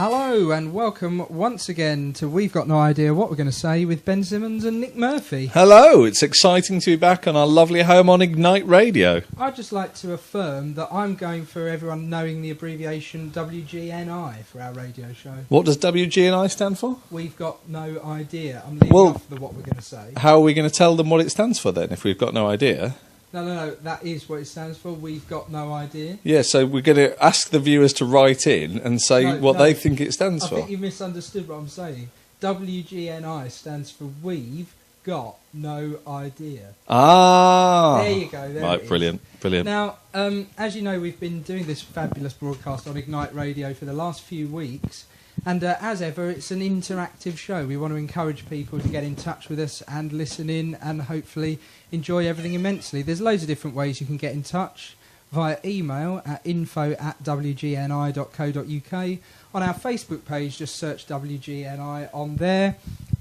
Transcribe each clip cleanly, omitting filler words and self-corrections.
Hello and welcome once again to We've Got No Idea What We're Going to Say with Ben Simmons and Nick Murphy. Hello, it's exciting to be back on our lovely home on Ignite Radio. I'd just like to affirm that I'm going for everyone knowing the abbreviation WGNI for our radio show. What does WGNI stand for? We've got no idea. I'm leaving off the what we're going to say. How are we going to tell them what it stands for then, if we've got no idea? No, that is what it stands for. We've got no idea. Yeah, so we're going to ask the viewers to write in and say what they think it stands for. I think you misunderstood what I'm saying. WGNI stands for We've Got No Idea. Ah! There you go. There right, brilliant. Now, as you know, we've been doing this fabulous broadcast on Ignite Radio for the last few weeks. And as ever, it's an interactive show. We want to encourage people to get in touch with us and listen in and hopefully enjoy everything immensely. There's loads of different ways you can get in touch via email at info@wgni.co.uk. On our Facebook page, just search WGNI on there.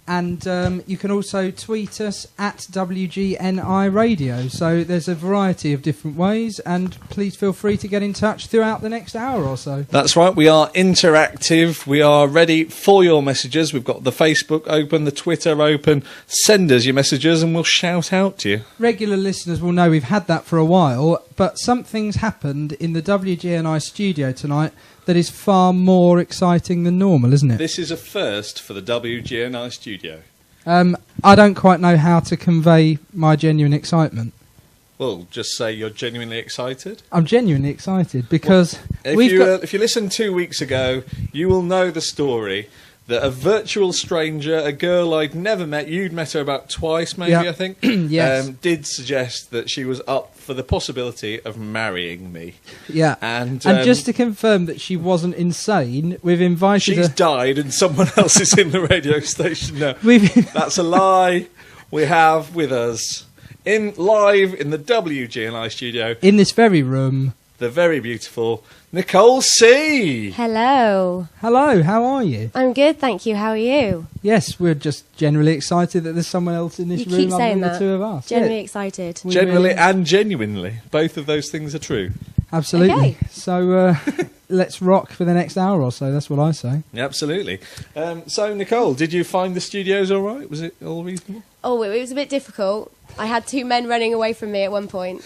And you can also tweet us at WGNI Radio. So there's a variety of different ways, and please feel free to get in touch throughout the next hour or so. That's right, we are interactive. We are ready for your messages. We've got the Facebook open, the Twitter open. Send us your messages and we'll shout out to you. Regular listeners will know we've had that for a while, but something's happened in the WGNI studio tonight that is far more exciting than normal, isn't it? This is a first for the WGNI studio. I don't quite know how to convey my genuine excitement. Well, just say you're genuinely excited. I'm genuinely excited because if you listened 2 weeks ago, you will know the story that a virtual stranger, a girl I'd never met, you'd met her about twice maybe, I think, yes. Did suggest that she was up for the possibility of marrying me. Yeah. And just to confirm that she wasn't insane, we've invited her... She's died and someone else is in the radio station now. That's a lie. We have with us, live in the WGNI studio... in this very room... the very beautiful Nicole See. Hello. Hello, how are you? I'm good, thank you. How are you? Yes, we're just generally excited that there's someone else in this room keep saying other than that. the two of us. Genuinely excited. Generally and genuinely. Both of those things are true. Absolutely. Okay. So let's rock for the next hour or so, that's what I say. Absolutely. So, Nicole, did you find the studios all right? Was it all reasonable? Oh, it was a bit difficult. I had two men running away from me at one point.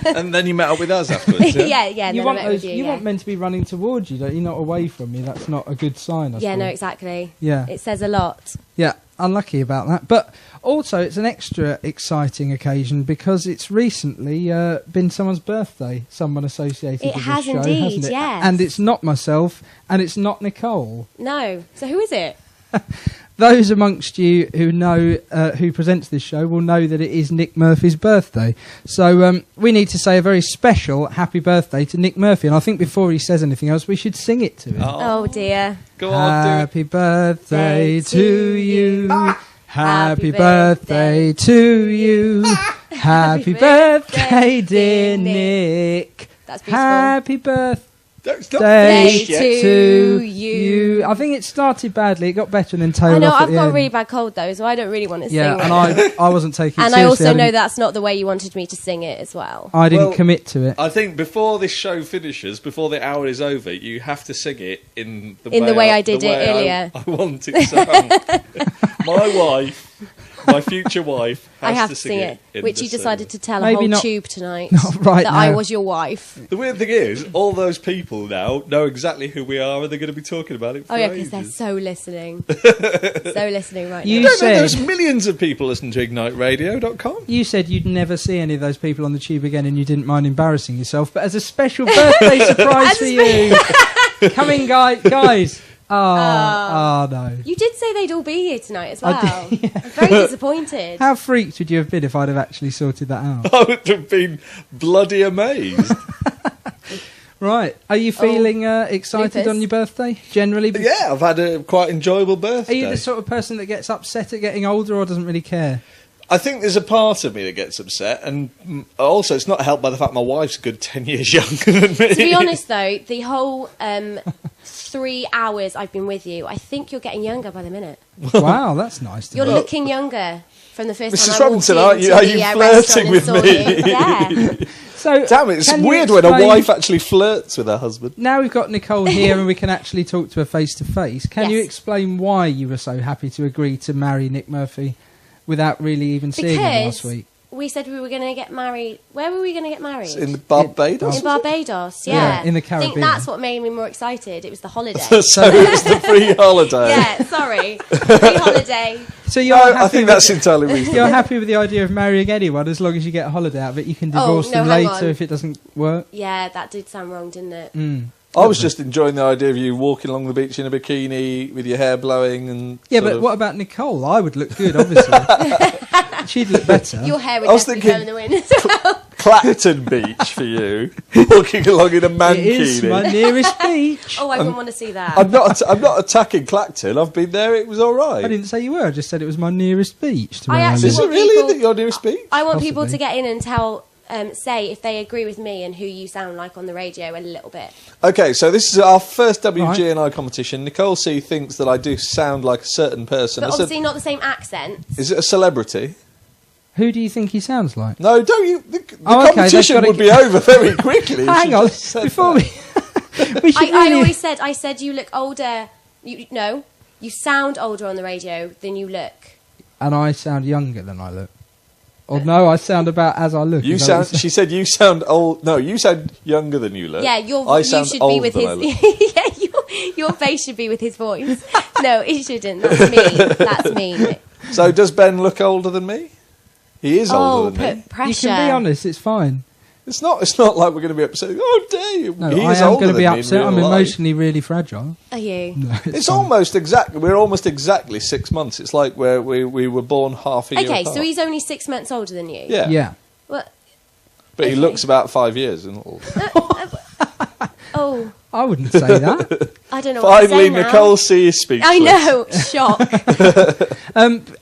And then you met up with us afterwards, yeah? yeah. You then want I met with you, want men to be running towards you, don't you? Not away from you. That's not a good sign, I suppose. no, exactly. Yeah. It says a lot. Yeah, unlucky about that. But also, it's an extra exciting occasion because it's recently been someone's birthday, someone associated with this show, indeed, hasn't it? yes. And it's not myself, and it's not Nicole. No. So who is it? Those amongst you who know who presents this show will know that it is Nick Murphy's birthday. So we need to say a very special happy birthday to Nick Murphy. And I think before he says anything else, we should sing it to him. Oh dear. Go on, do it. Happy birthday to you. Happy birthday to you. Happy birthday, dear Nick. That's beautiful. Happy birthday. Stop Day yet. to you. I think it started badly. It got better and then tailed I know, off at I've the got a end. really bad cold though, so I don't really want to sing Yeah, it. and I wasn't taking it and seriously. I also know that's not the way you wanted me to sing it as well. I didn't Well, commit to it. I think before this show finishes, before the hour is over, you have to sing it in the way I did it earlier. I want it sung. My wife, my future wife, I has have to sing it. in which the you decided to tell Maybe a whole not- tube tonight not right that I now. was your wife. The weird thing is, all those people now know exactly who we are and they're going to be talking about it for Oh yeah, because ages. they're so listening. so listening right You now. I don't know, said- there's millions of people listening to IgniteRadio.com. You said you'd never see any of those people on the tube again and you didn't mind embarrassing yourself, but as a special birthday surprise for you, coming guys. Oh, no. You did say they'd all be here tonight as well. I did, yeah. I'm very disappointed. How freaked would you have been if I'd have actually sorted that out? I would have been bloody amazed. Right. Are you feeling excited Lupus. on your birthday, generally? Yeah, I've had a quite enjoyable Are birthday. you the sort of person that gets upset at getting older or doesn't really care? I think there's a part of me that gets upset, and also it's not helped by the fact my wife's a good 10 years younger than me. To be honest, though, the whole 3 hours I've been with you, I think you're getting younger by the minute. Wow, that's nice to You're know. looking younger from the first Mrs. time I walked Robinson, into are you the flirting restaurant and with saw me? you. Yeah. So, Damn it, it's can you weird when a explain- wife actually flirts with her husband. Now we've got Nicole here and we can actually talk to her face to face. Can you Yes. explain why you were so happy to agree to marry Nick Murphy without really even seeing him last Because week? we said we were going to get married. Where were we going to get married? In Barbados? In In Barbados, yeah. in the I think Caribbean. that's what made me more excited. It was the holiday. so it's the free holiday. Yeah, sorry. Free holiday. So you're No, happy I think with that's entirely reasonable. You're happy with the idea of marrying anyone as long as you get a holiday out of it. You can divorce them hang later on. if it doesn't work. Yeah, that did sound wrong, didn't it? I was just enjoying the idea of you walking along the beach in a bikini with your hair blowing and. Yeah, sort but of- what about Nicole? I would look good, obviously. She'd look better. Your hair would I was definitely go in thinking- the wind as well. Clacton Beach for you, walking along in a It is my mankini. nearest beach. Oh, I wouldn't want to see that. I'm not attacking Clacton. I've been there. It was all right. I didn't say you were. I just said it was my nearest beach. To I where actually Is live. it want really people- that your nearest beach? I want people Possibly. to get in and say if they agree with me and who you sound like on the radio a little bit. Okay, so this is our first WGNI competition. Nicole See thinks that I do sound like a certain person. But I said- obviously not the same accent. is it a celebrity? Who do you think he sounds like? No, don't you? The Oh, okay, competition they've gotta would be over very quickly. if Hang she on, just said before that. we should I really... always said, you look older. You sound older on the radio than you look. And I sound younger than I look. Or no, I sound about as I look. You Is that what sound. you She said you sound old. No, you sound younger than you look. Yeah, I you sound should be older with than I look. his. Yeah, your face should be with his voice. No, it shouldn't. That's me. That's me. So does Ben look older than me? He is Oh, older than me. put pressure. You can be honest, it's fine. It's not like we're going to be upset. Oh, dare you? No, he I is am older going to than be me in upset. real I'm life. emotionally really fragile. Are you? No, It's fine. almost exactly. We're almost exactly 6 months. It's like where we were born half a year Okay, apart. so he's only 6 months older than you. yeah. Yeah. Well, But he okay. looks about 5 years and all. oh, I wouldn't say that. I don't know what to Finally, say now. Nicole See is speechless. I know. Shock.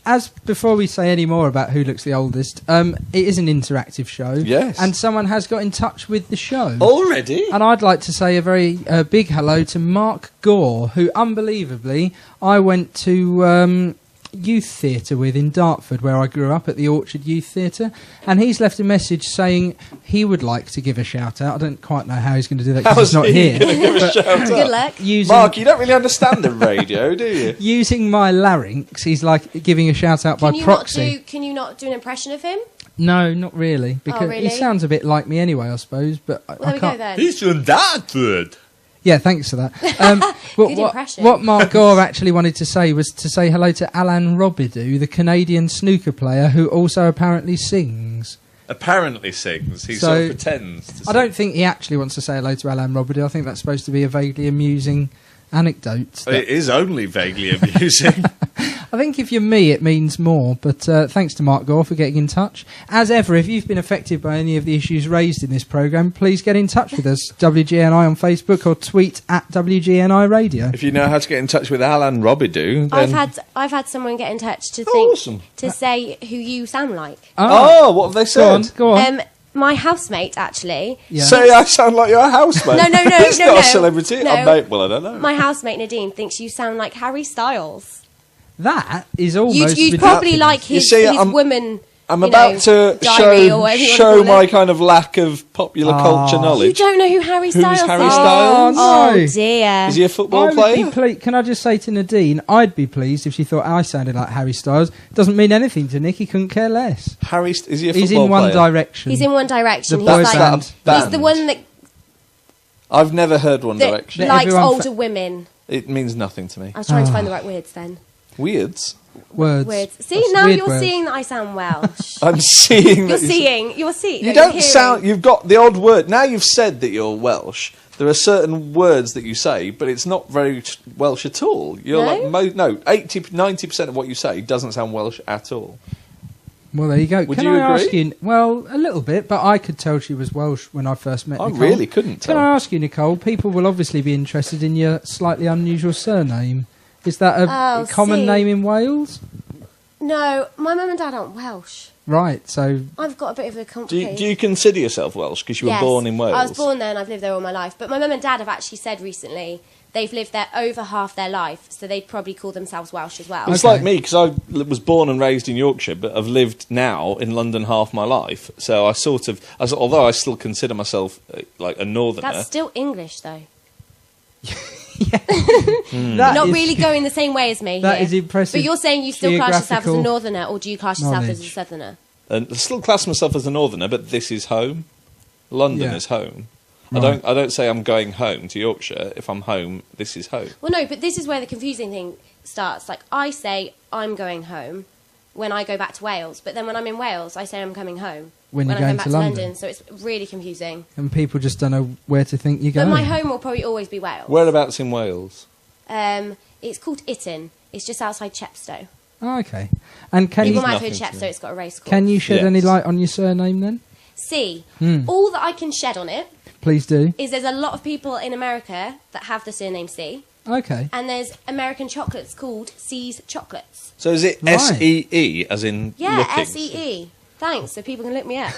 As before we say any more about who looks the oldest, it is an interactive show. Yes. And someone has got in touch with the show. Already? And I'd like to say a very big hello to Mark Gore, who, unbelievably, I went to youth theatre with in Dartford, where I grew up at the Orchard Youth Theatre. And he's left a message saying he would like to give a shout-out. I don't quite know how he's going to do that because How's he's not he here. gonna give a shout out? Good luck. Using, Mark, you don't really understand the radio, do you? using my larynx, he's like giving a shout-out by Can you proxy. Can you not do an impression of him? No, not really, because really? he sounds a bit like me anyway, I suppose. But Well, I there we go can't. then. He's from Dartford. Yeah, thanks for that. But Good what, impression. what Mark Gore actually wanted to say was to say hello to Alan Robidoux, the Canadian snooker player who also apparently sings. Apparently sings. He So, sort of pretends to sing. I don't think he actually wants to say hello to Alan Robidoux. I think that's supposed to be a vaguely amusing anecdote. It is only vaguely amusing. I think if you're me, it means more. But thanks to Mark Gore for getting in touch. As ever, if you've been affected by any of the issues raised in this programme, please get in touch with us. WGNI on Facebook or tweet at WGNI Radio. If you know how to get in touch with Alan Robidoux, then... I've had someone get in touch to awesome. say who you sound like. Oh, what have they Go on, said? go on. My housemate actually. Yeah. Say I sound like your housemate. No, He's no, not no. a celebrity. No. I don't know. My housemate Nadine thinks you sound like Harry Styles. That is almost... You'd probably like You his, see, his I'm- woman. I'm you about know, to diary or whatever you wanna show call my it. kind of lack of popular culture You knowledge. don't know who Harry Who's Styles Harry is? Styles? Oh, no. Oh dear. Is he a football player? Can I just say to Nadine, I'd be pleased if she thought I sounded like Harry Styles. Doesn't mean anything to Nick, he couldn't care less. Is he a football He's in One player? Direction. He's in One Direction. The He's boy like band. he's the one that I've never heard One that Direction. That likes everyone older women. It means nothing to me. I was trying to find the right words then. Weirds. Words. Words. See, That's now weird you're words. seeing that I sound Welsh. I'm seeing that. You're seeing. You don't sound. You've got the odd word. Now you've said that you're Welsh. There are certain words that you say, but it's not very Welsh at all. You're No? like 90% of what you say doesn't sound Welsh at all. Well, there you go. Would Can you I agree? ask you? Well, a little bit, but I could tell she was Welsh when I first met I Nicole. really couldn't Can I tell. ask you, Nicole? People will obviously be interested in your slightly unusual surname. Is that a Oh, common see. name in Wales? No, my mum and dad aren't Welsh. Right, so... I've got a bit of a Do complicated... you consider yourself Welsh because you were Yes, born in Wales? I was born there and I've lived there all my life. But my mum and dad have actually said recently they've lived there over half their life, so they'd probably call themselves Welsh as well. It's like me, because I was born and raised in Yorkshire, but I've lived now in London half my life. So although I still consider myself like a northerner... That's still English, though. That Not is- really going the same way as me That here. is impressive. But you're saying you still class yourself as a geographical northerner, or do you class yourself as a knowledge. southerner? And I still class myself as a northerner, but this is home. London Yeah. is home. Right. I don't say I'm going home to Yorkshire. If I'm home, this is home. Well, no, but this is where the confusing thing starts. Like, I say I'm going home when I go back to Wales, but then when I'm in Wales, I say I'm coming home When you're I going come back to to London. London. So it's really confusing. And people just don't know where to think you're But going. my home will probably always be Wales. Whereabouts in Wales? It's called Itton. It's just outside Chepstow. Oh, okay. And can People you, might have heard nothing to Chepstow. me. It's got a race course. can you shed Yes. any light on your surname then? See, all that I can shed on it Please do. is there's a lot of people in America that have the surname C, Okay. and there's American chocolates called C's Chocolates. So is it Right. SEE, as in Yeah, looking? SEE. Thanks, so people can look me up.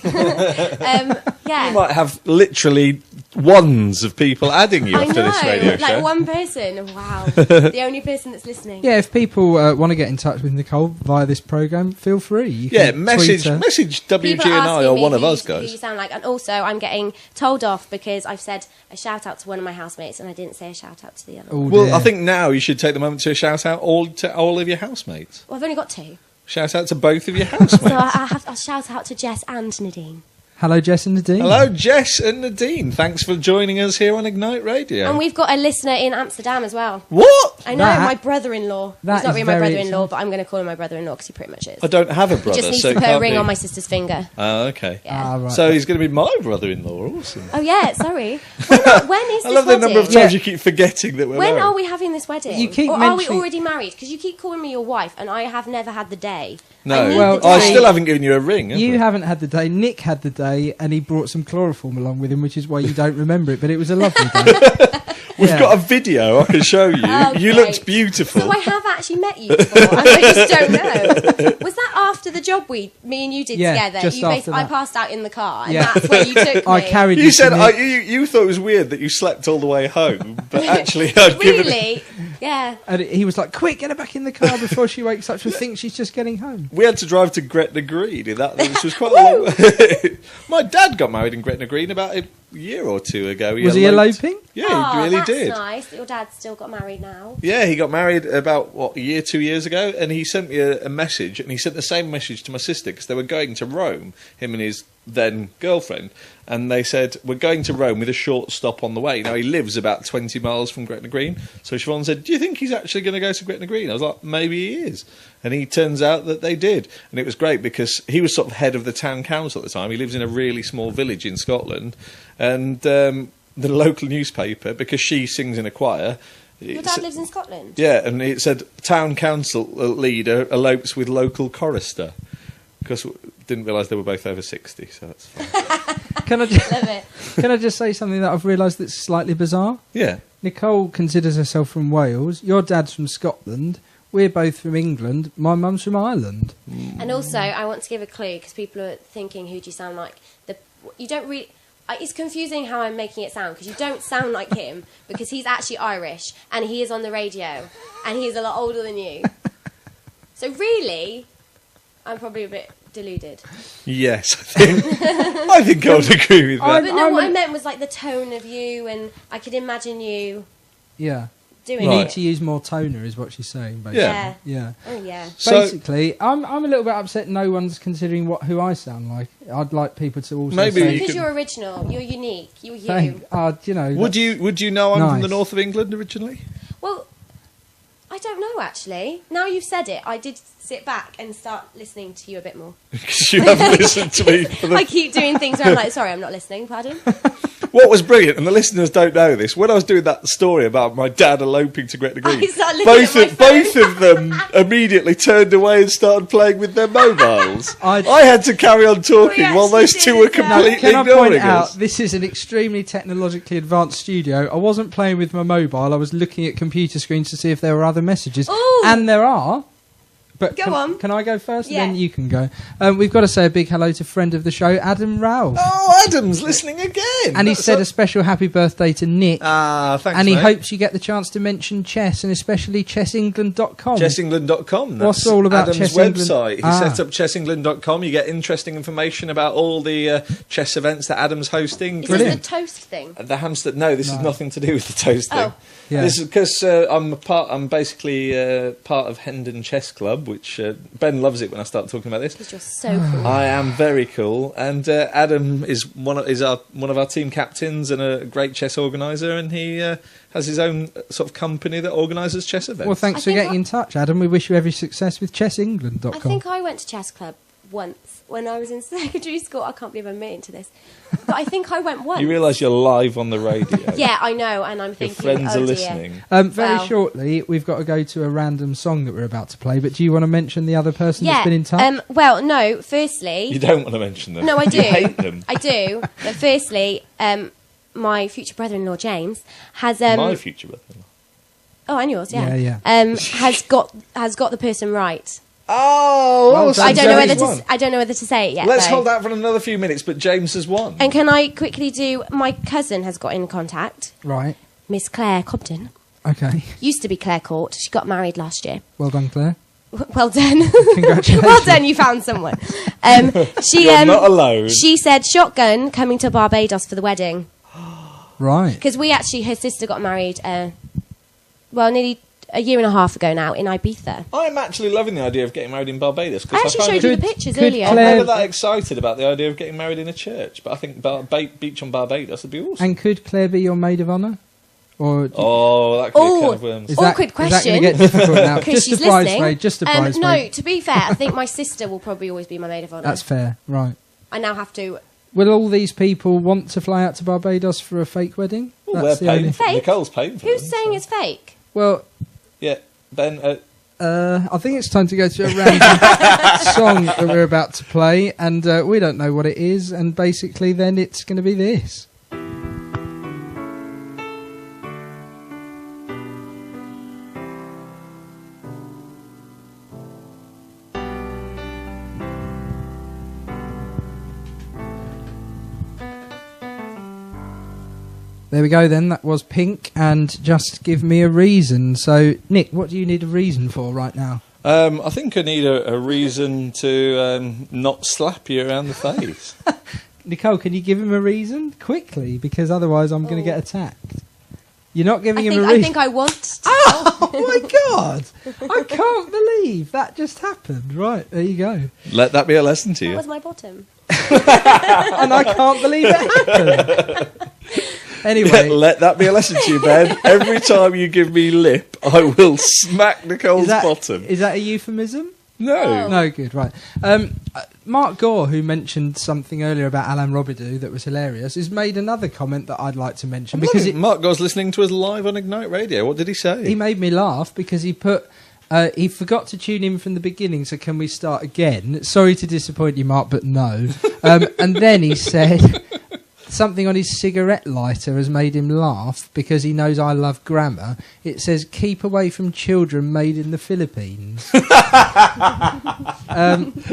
You Yeah. might have literally wands of people adding you I after this radio know, like show. one person. Wow, the only person that's listening. Yeah, if people want to get in touch with Nicole via this programme, feel free. You Yeah, can message tweet her. message People are WGNI asking or me one of who us Who you guys. sound like, and also I'm getting told off because I've said a shout out to one of my housemates, and I didn't say a shout out to the other. Oh, one. Well, dear. I think now you should take the moment to shout out to all of your housemates. Well, I've only got two, Shout out to both of your housemates. so I'll shout out to Jess and Nadine. Hello, Jess and Nadine. Hello, Jess and Nadine. Thanks for joining us here on Ignite Radio. And we've got a listener in Amsterdam as well. What? I know, That- my brother-in-law. that He's not is really my very brother-in-law, but I'm going to call him my brother-in-law because he pretty much is. I don't have a He brother, just needs so to it put a can't ring be. on my sister's finger. Oh, okay. Yeah. Ah, right. So he's going to be my brother-in-law. Awesome. Oh yeah, sorry. When is this I love the wedding? number of times you keep forgetting that we're When married. are we having this wedding? You keep or are we mentioning- already married? Because you keep calling me your wife, and I have never had the day. I No, need Well, the I day. still haven't given you a ring. Have You I? haven't had the day. Nick had the day, and he brought some chloroform along with him, which is why you don't remember it. But it was a lovely day. We've Yeah. got a video I can show you. Oh, You great. looked beautiful. So I have actually met you before, and I just don't know. Was that after the job me and you did Yeah, together? just after I that. passed out in the car, and Yeah. that's where you took me. I carried You to said Nick. you thought it was weird that you slept all the way home, but actually I'd given it. Really? Yeah. And he was like, "Quick, get her back in the car before she wakes up. She'll think she's just getting home." We had to drive to Gretna Green. Which was quite a long. My dad got married in Gretna Green about a year or two ago. Was he eloping? Yeah, Oh, he really that's did. nice that your dad's still got married now. Yeah, he got married about, a year, 2 years ago, and he sent me a message, and he sent the same message to my sister, because they were going to Rome, him and his then girlfriend, and they said, we're going to Rome with a short stop on the way. Now, he lives about 20 miles from Gretna Green, so Siobhan said, do you think he's actually going to go to Gretna Green? I was like, maybe he is. And he turns out that they did, and it was great, because he was sort of head of the town council at the time. He lives in a really small village in Scotland, and the local newspaper, because she sings in a choir... Your dad lives in Scotland? Yeah, and it said town council leader elopes with local chorister, because didn't realise they were both over 60, so that's fine. Can I just, Love it. can I just say something that I've realised that's slightly bizarre? Yeah, Nicole considers herself from Wales. Your dad's from Scotland. We're both from England. My mum's from Ireland. And also, I want to give a clue because people are thinking, "Who do you sound like?" You don't really. It's confusing how I'm making it sound because you don't sound like him because he's actually Irish and he is on the radio and he is a lot older than you. So really, I'm probably a bit deluded. yes, I think I would agree with that. But no, I'm what a- I meant was like the tone of you, and I could imagine you Yeah. doing You Right. need it. to use more toner, is what she's saying, basically. Yeah. Yeah. Oh yeah. So- Basically, I'm a little bit upset no one's considering who I sound like. I'd like people to also Maybe say... you Because could- you're original, you're unique, you're you. Thank, you know... Would you know I'm from the Nice. north of England originally? Well, I don't know actually. Now you've said it, I did sit back and start listening to you a bit more. Because you haven't listened to me. I keep doing things where I'm like, sorry, I'm not listening, pardon? What was brilliant, and the listeners don't know this, when I was doing that story about my dad eloping to Gretna Green, I started looking at my both phone. of them immediately turned away and started playing with their mobiles. I had to carry on talking We while those actually two were did as well. completely Can I ignoring point out, us. this is an extremely technologically advanced studio. I wasn't playing with my mobile. I was looking at computer screens to see if there were other messages. Ooh. And there are. But Go on. Can I go first? Yeah. And then you can go. We've got to say a big hello to friend of the show, Adam Ralph. Oh, Adam's listening again. And he said a special happy birthday to Nick. Thanks, and he mate. hopes you get the chance to mention chess, and especially chessengland.com. Chessengland.com. What's all about Adam's Chess England? website. He set up chessengland.com. You get interesting information about all the chess events that Adam's hosting. Is Brilliant. this the toast thing? The hamster. No, this is nothing to do with the toast thing. Oh. Yeah. This is because I'm basically part of Hendon Chess Club, which Ben loves it when I start talking about this. Because you're so cool. I am very cool, and Adam is one of our team captains and a great chess organizer, and he has his own sort of company that organises chess events. Well, thanks I for think getting in touch, Adam. We wish you every success with chessengland.com. I think I went to chess club once when I was in secondary school. I can't believe I'm admitting to this, but I think I went once. You realise you're live on the radio. Yeah, I know, and I'm Your thinking, friends oh are dear. listening. Very Well- shortly, we've got to go to a random song that we're about to play, but do you want to mention the other person Yeah. that's been in touch? Well, no. Firstly, You don't want to mention them. no, I do. You hate them. I do. But firstly, my future brother-in-law James has My future brother-in-law. oh, and yours, yeah. Yeah. Has got the person right. Oh, Well done, I don't know James whether won. to. I don't know whether to say it yet. Let's though. hold out for another few minutes, but James has won. And can I quickly do? My cousin has got in contact. Right. Miss Claire Cobden Okay. used to be Claire Court. She got married last year. Well done, Claire. Well done. Congratulations. Well done. You found someone. She You're not alone. She said shotgun coming to Barbados for the wedding Right. because her sister got married. Nearly a year and a half ago now in Ibiza. I'm actually loving the idea of getting married in Barbados. I 'cause actually find showed you it- the pictures could earlier. I'm Claire- never that excited about the idea of getting married in a church, but I think beach on Barbados would be awesome. And could Claire be your maid of honour? Or Oh, that could be a can Oh, of worms. is awkward that, is that question. going to get difficult now? Because Just she's a prize, listening. Ray. Just a prize, no, Ray. to be fair, I think my sister will probably always be my maid of honour. That's fair. Right. I now have to. Will all these people want to fly out to Barbados for a fake wedding? Well, That's they're the only. paying for Fake? Nicole's paying for Who's them, saying so- it's fake? Well, Yeah, Ben. I think it's time to go to a random song that we're about to play, and we don't know what it is, and basically then it's going to be this. There we go then, that was Pink, and Just Give Me a Reason. So, Nick, what do you need a reason for right now? I think I need a reason to not slap you around the face. Nicole, can you give him a reason? Quickly, because otherwise I'm going to get attacked. You're not giving him a I reason? think I want to. Oh my God! I can't believe that just happened. Right, there you go. Let that be a lesson to That you. was my bottom. And I can't believe it happened. Anyway, Let that be a lesson to you, Ben. Every time you give me lip, I will smack Nicole's bottom. is that a euphemism? No. Oh. No, good, right. Mark Gore, who mentioned something earlier about Alan Robidoux that was hilarious, has made another comment that I'd like to mention. Because Mark Gore's listening to us live on Ignite Radio. What did he say? he made me laugh because he put... he forgot to tune in from the beginning, so can we start again? Sorry to disappoint you, Mark, but no. And then he said... Something on his cigarette lighter has made him laugh because he knows I love grammar. It says, keep away from children made in the Philippines.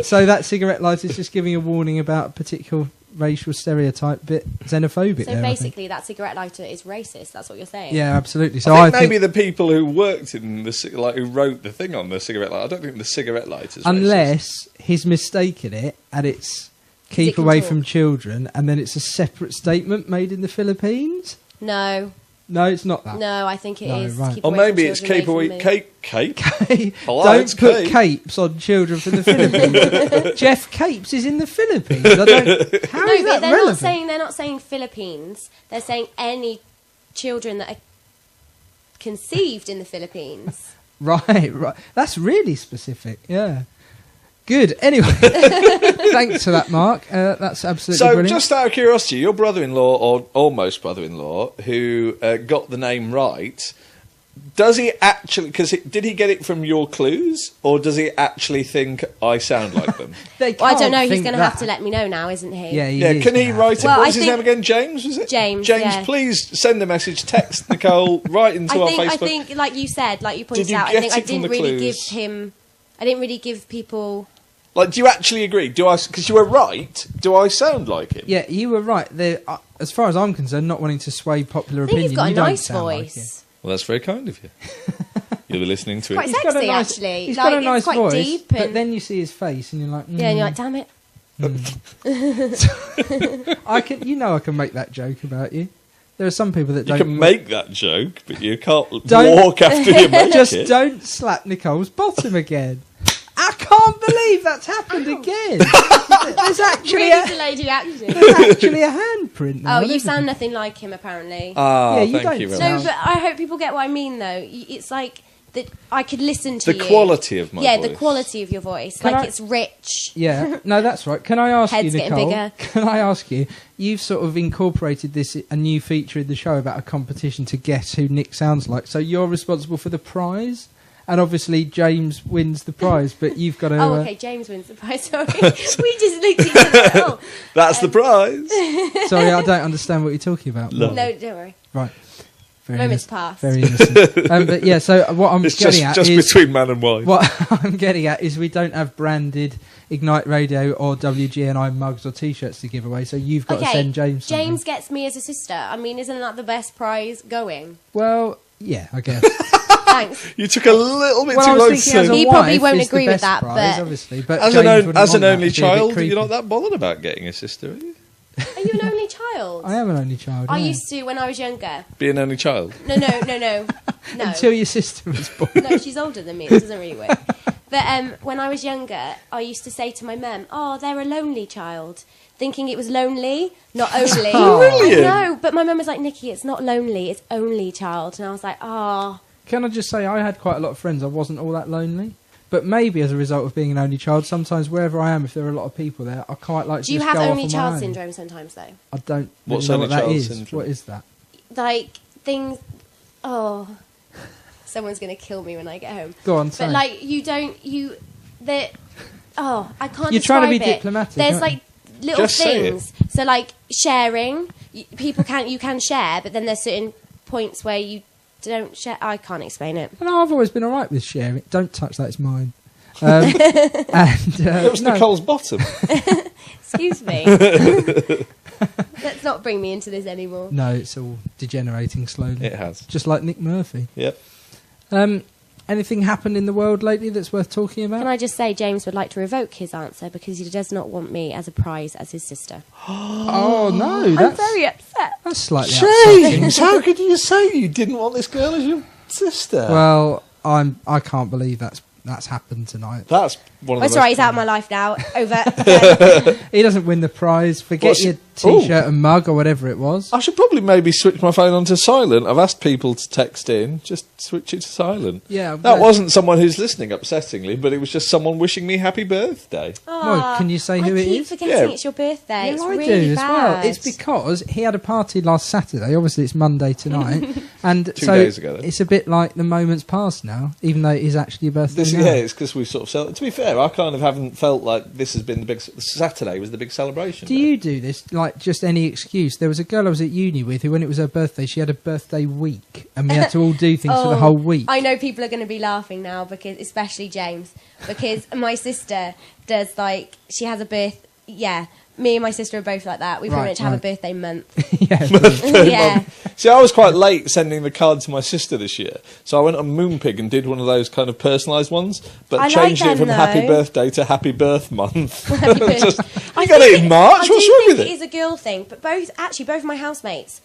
So that cigarette lighter is just giving a warning about a particular racial stereotype, bit xenophobic. So there, I think. basically, that cigarette lighter is racist. That's what you're saying. Yeah, absolutely. So I I think maybe the people who worked in who wrote the thing on the cigarette lighter, I don't think the cigarette lighter is racist. unless he's mistaken it and it's keep can away talk. from children, and then it's a separate statement made in the Philippines. No, No, it's not that. no, I think it No, is. right. Keep Or away from maybe it's children keep made away... from me. Cape? Hello, Don't it's put Cape. capes on children from the Philippines. Jeff Capes is in the Philippines. How No, is but that they're relevant? not saying Philippines. They're saying any children that are conceived in the Philippines. Right. That's really specific. Yeah. Good. Anyway, thanks for that, Mark. That's absolutely So, brilliant. just out of curiosity, your brother-in-law, or almost brother-in-law, who got the name right, does he actually... did he get it from your clues, or does he actually think I sound like them? They Well, I don't can't know. He's think going to have to that. let me know now, isn't he? Yeah, Yeah, can he write it? Well, What I was his think- name again? James, was it? James, James, yeah. please send a message. Text Nicole right into our Facebook. I think, like you said, like you pointed Did you out, I get think I it from didn't the really give clues? him I didn't really give people. Like, do you actually agree? Because you were right. Do I sound like him? Yeah, you were right. As far as I'm concerned, not wanting to sway popular I think opinion, you've got a you don't nice sound like him. voice. Well, that's very kind of you. You'll be listening to Quite it. He's got a sexy, nice, actually. He's Like, got a it's nice quite voice, deep but and- then you see his face and you're like, Yeah, and you're like, damn it. I can make that joke about you. There are some people that You don't. can make that joke, but you can't Don't- walk after you make Just it. don't slap Nicole's bottom again. I can't believe that's happened again. There's actually Really a, delayed reaction. there's actually a handprint now. Oh, you isn't sound there? nothing like him, apparently. Ah, Yeah, you thank don't you very sound- much. No, but I hope people get what I mean, though. It's like that I could listen to The you. quality of my Yeah, voice. the quality of your voice. Can Like, I- it's rich. Yeah, no, that's right. Can I ask Head's you, getting Nicole? bigger. Can I ask you? You've sort of incorporated a new feature in the show about a competition to guess who Nick sounds like. So you're responsible for the prize, and obviously James wins the prize. But you've got to. Oh, okay, James wins the prize. Sorry. We just looked at each other. Oh. That's the prize. Sorry, I don't understand what you're talking about. No. No, don't worry. Right. Very Moment's innocent. passed. Very innocent. But yeah, so what I'm It's getting just at is between man and wife. what I'm getting at is we don't have branded Ignite Radio or WGNI mugs or T-shirts to give away. So you've got to send James. something. James gets me as a sister. I mean, isn't that the best prize going? Well, yeah, I guess. Thanks. You took a little bit Well, too I was long thinking as a to He wife probably won't is the agree with best that, prize, but- obviously. But As James an wouldn't want that. only It'd be a bit child, creepy. you're not that bothered about getting a sister, are you? Are you an only child? I am an only child. I yeah. used to when I was younger. Be an only child. No. Until your sister was born. No, she's older than me. It doesn't really work. But when I was younger, I used to say to my mum, "Oh, they're a lonely child," thinking it was lonely, not only. Brilliant. I know, but my mum was like, "Nikki, it's not lonely, it's only child," and I was like, "Oh." Can I just say, I had quite a lot of friends. I wasn't all that lonely. But maybe as a result of being an only child, sometimes wherever I am, if there are a lot of people there, I quite like to Do you just have go only off on my child own. syndrome sometimes, though? I don't What's really know only what that child is. syndrome? What is that? Like things. Oh, someone's gonna kill me when I get home. Go on, say. But like that. Oh, I can't. You're trying to be describe it. diplomatic, There's aren't you? like little Just say it. things. So like sharing, you can share, but then there's certain points where you don't share. I can't explain it. No, I've always been all right with sharing. Don't touch that, it's mine. And It was no, Nicole's bottom. Excuse me. Let's not bring me into this anymore. no, it's all degenerating slowly. It has. Just like Nick Murphy. Yep. Anything happened in the world lately that's worth talking about? Can I just say James would like to revoke his answer because he does not want me as a prize as his sister. Oh no, I'm that's very upset. that's slightly upsetting. James, how could you say you didn't want this girl as your sister? Well, I can't believe that's happened tonight. That's one of the That's right, most he's out of my life now. Over. He doesn't win the prize. Forget What's- your T-shirt and mug or whatever it was. I should probably maybe switch my phone onto silent. I've asked people to text in, just switch it to silent. Yeah, That well- wasn't someone who's listening, upsettingly, but it was just someone wishing me happy birthday. Aw, can you say who I it keep is? forgetting Yeah. it's your birthday. Yeah, it's I really do as bad. well. It's because he had a party last Saturday. Obviously, it's Monday tonight, and 2 so days ago, then. it's a bit like the moment's past now, even though it is actually your birthday. This, now. yeah, it's because we sort of to be fair, I kind of haven't felt like this has been the big. Saturday was the big celebration. Do day. you do this like just any excuse? There was a girl I was at uni with who, when it was her birthday, she had a birthday week, and we had to all do things for the whole week. I know people are going to be laughing now, because especially James, because my sister does, like, she has a birth. Yeah, me and my sister are both like that. We pretty Right, much have a right. birthday month. Yeah, Yeah. See, I was quite late sending the card to my sister this year, so I went on Moonpig and did one of those kind of personalised ones, but I like changed it them, from Happy though. Birthday to Happy Birth Month. Happy birthday. Just, I you got think it in March. I What's do wrong think with it it? is a girl thing, but both of my housemates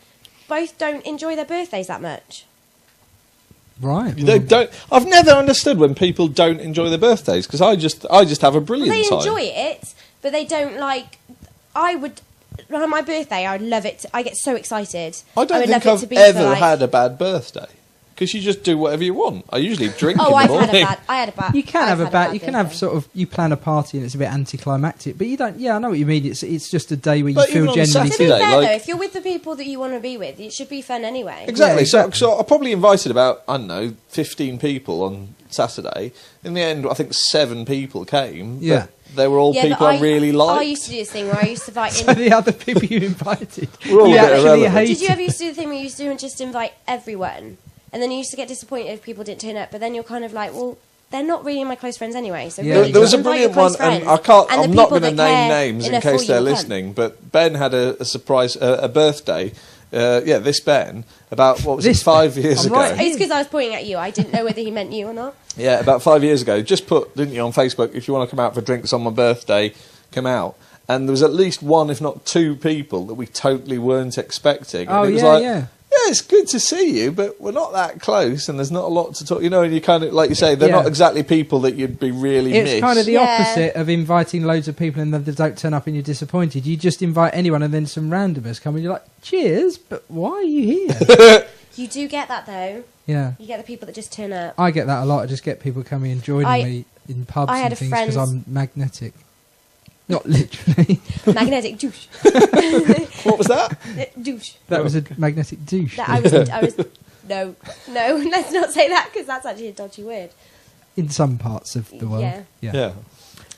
both don't enjoy their birthdays that much. right. They well, don't. I've never understood when people don't enjoy their birthdays, because I just have a brilliant They time. enjoy it, but they don't like. I would. On my birthday, I'd love it. I get so excited. I don't would think love it to I've be ever for, like, had a bad birthday, because you just do whatever you want. I usually drink Oh, in the I've morning. had a bad. I had a bad. You can I've have a had bad. You can have birthday. sort of. You plan a party and it's a bit anticlimactic, but you don't. Yeah, I know what you mean. It's just a day where you But feel even on generally To be Saturday, good. fair, like- though, if you're with the people that you want to be with, it should be fun anyway. Exactly. Yeah, So I probably invited about, I don't know, 15 people on Saturday. In the end, I think 7 people came. Yeah. But they were all Yeah, people but I really liked. I used to do this thing where I used to invite So in. the other people you invited, We're all you a bit actually irrelevant. hated. Did you ever used to do the thing where you used to just invite everyone, and then you used to get disappointed if people didn't turn up? But then you're kind of like, well, they're not really my close friends anyway. So Yeah. really, There was a just invite your brilliant one, close friends, and I can't. and the I'm not people going to that name care names in enough case for they're you will come. listening. But Ben had a surprise, a birthday. This Ben about what was This it 5 years I'm ago? right. It's because I was pointing at you. I didn't know whether he meant you or not. Yeah, about 5 years ago. Just put, didn't you, on Facebook? If you want to come out for drinks on my birthday, come out. And there was at least one, if not two, people that we totally weren't expecting. Oh, and it was yeah, like, yeah. Yeah, it's good to see you, but we're not that close, and there's not a lot to talk. You know, and you kind of, like you say, they're Yeah. not exactly people that you'd be really It's miss. kind of the Yeah. opposite of inviting loads of people and then they don't turn up and you're disappointed. You just invite anyone and then some randomers come and you're like, cheers, but why are you here? You do get that though. Yeah. You get the people that just turn up. I get that a lot. I just get people coming and joining me in pubs I had and a things friend- because I'm magnetic. Not literally. Magnetic douche. What was that? Douche. That was a magnetic douche. That I was. No, let's not say that because that's actually a dodgy word. In some parts of the world. Yeah. Yeah.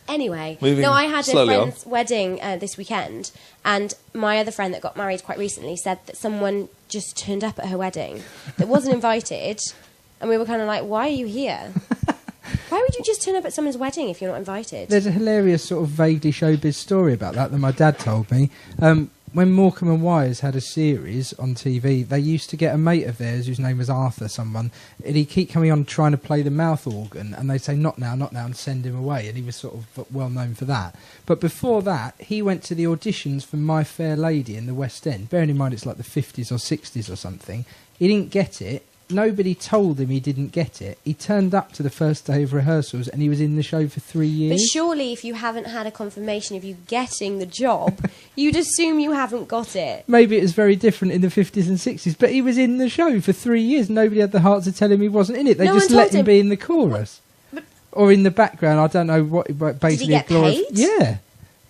Anyway, Moving no, I had a slowly on. friend's wedding this weekend, and my other friend that got married quite recently said that someone just turned up at her wedding that wasn't invited, and we were kind of like, "Why are you here? Why would you just turn up at someone's wedding if you're not invited?" There's a hilarious sort of vaguely showbiz story about that my dad told me. When Morecambe and Wise had a series on TV, they used to get a mate of theirs whose name was Arthur, someone, and he'd keep coming on trying to play the mouth organ, and they'd say, not now, and send him away, and he was sort of well known for that. But before that, he went to the auditions for My Fair Lady in the West End, bearing in mind it's like the 50s or 60s or something. He didn't get it. Nobody told him he didn't get it. He turned up to the first day of rehearsals and he was in the show for 3 years. But surely, if you haven't had a confirmation of you getting the job, you'd assume you haven't got it. Maybe it was very different in the 50s and 60s, but he was in the show for 3 years. Nobody had the heart to tell him he wasn't in it. They No just one let told him him. be in the chorus. But Or in the background. I don't know what. Basically get paid? Yeah.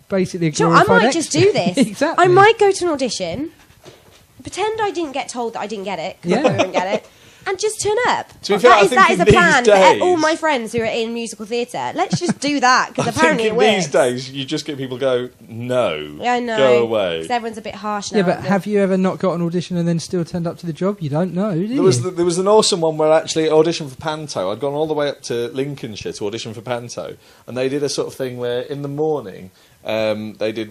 Basically a Sure, I glorified might just extra. do this. Exactly. I might go to an audition, pretend I didn't get told that I didn't get it, because Yeah. I didn't get it, and just turn up. To be fair, I think that is in a plan these for days- all my friends who are in musical theatre. Let's just do that, because I apparently think it in works. these days, you just get people go, no, Yeah, I know. go away. 'Cause everyone's a bit harsh now. Yeah, but aren't they? have you ever not got an audition and then still turned up to the job? You don't know, do you? There was an awesome one where I actually auditioned for Panto. I'd gone all the way up to Lincolnshire to audition for Panto, and they did a sort of thing where in the morning they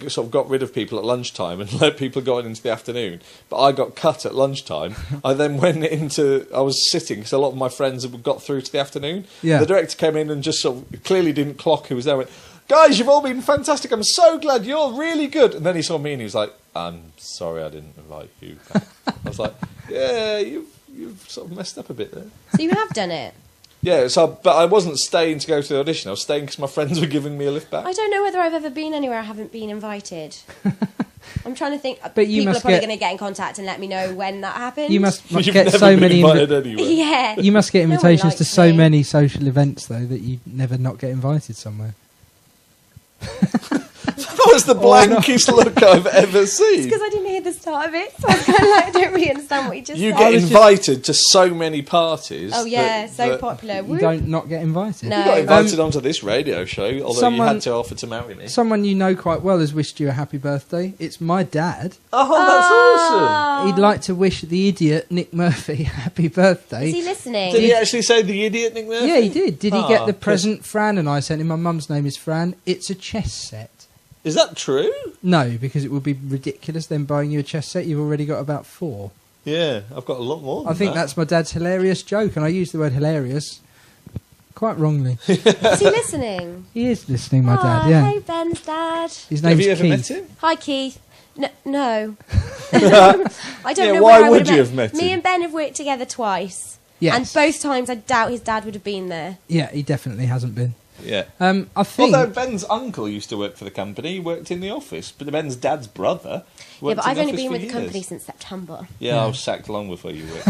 sort of got rid of people at lunchtime and let people go on into the afternoon. But I got cut at lunchtime. I then went I was sitting because a lot of my friends had got through to the afternoon. Yeah. The director came in and just sort of clearly didn't clock who was there. Went, guys, you've all been fantastic. I'm so glad you're really good. And then he saw me and he was like, I'm sorry I didn't invite you. I was like, yeah, you've sort of messed up a bit there. So you have done it. Yeah, but I wasn't staying to go to the audition. I was staying because my friends were giving me a lift back. I don't know whether I've ever been anywhere I haven't been invited. I'm trying to think. But you people must are probably get- going to get in contact and let me know when that happened. You must You've get never so been many. invited anywhere. Yeah. You must get No one invitations to likes so me. many social events, though, that you never not get invited somewhere. That was the blankest look I've ever seen. Because I didn't hear the start of it, so I was kind of like, I don't really understand what you just You said. get invited to so many parties. Oh yeah, that- so that- popular. You Woo. don't not get invited. No. You got invited onto this radio show, although someone- you had to offer to marry me. Someone you know quite well has wished you a happy birthday. It's my dad. Oh, that's awesome. He'd like to wish the idiot Nick Murphy happy birthday. Is he listening? Did he actually say the idiot Nick Murphy? Yeah, he did. Did he get the Ah, present Fran and I sent him? My mum's name is Fran. It's a chess set. Is that true? No, because it would be ridiculous then buying you a chess set. You've already got about 4. Yeah, I've got a lot more. I think that's my dad's hilarious joke, and I use the word hilarious quite wrongly. Is he listening? He is listening, my Aw, dad, yeah. Hey, Ben's dad. His Have name's you ever Keith. met him? Hi, Keith. No. I don't Yeah, know why where I would have you have met Me him? and Ben have worked together twice. Yes. And both times I doubt his dad would have been there. Yeah, he definitely hasn't been. Yeah. I think... Although Ben's uncle used to work for the company, he worked in the office. But Ben's dad's brother Yeah, worked but in I've the only office been for with the years. company since September. Yeah, I was sacked long before you were.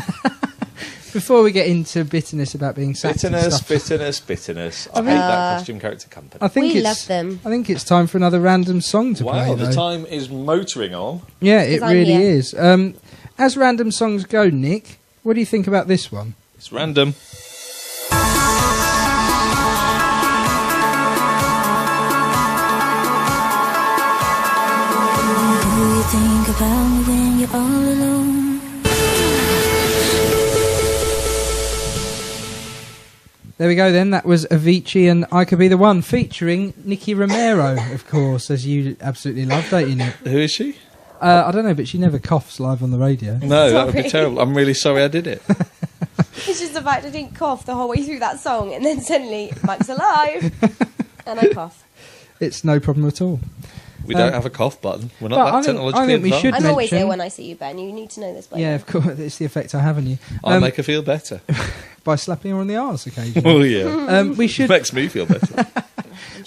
Before we get into bitterness about being sacked and bitterness. stuff, I hate that costume character company. I think We it's, love them. I think it's time for another random song to play, Wow, the though. time is motoring on. Yeah, it 'Cause I'm really here. is. As random songs go, Nick, what do you think about this one? It's random. Do you think about me when you're all alone? There we go then. That was Avicii and I Could Be the One, featuring Nicky Romero, of course, as you absolutely love, don't you, Nick? Who is she? I don't know, but she never coughs live on the radio. No, that would be terrible. I'm really sorry I did it. It's just the fact I didn't cough the whole way through that song, and then suddenly, Mike's alive, and I cough. It's no problem at all. We don't have a cough button. We're not that technologically I think we advanced. should I'm always mention- ill when I see you, Ben. You need to know this by Yeah, now. of course. It's the effect I have on you. I make her feel better. By slapping her on the arse occasionally. Oh, yeah. We should Makes me feel better.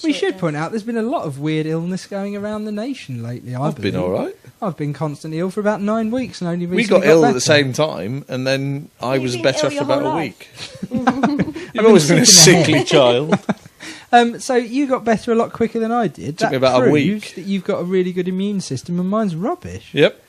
we should point out there's been a lot of weird illness going around the nation lately. I've been all right. I've been constantly ill for about 9 weeks and only We recently got ill at better. the same time, and then I You've was been better ill after your about whole a life. week. You've always been a sick in the sickly child. So you got better a lot quicker than I did. Took me That about a proves week. that you've got a really good immune system and mine's rubbish. Yep.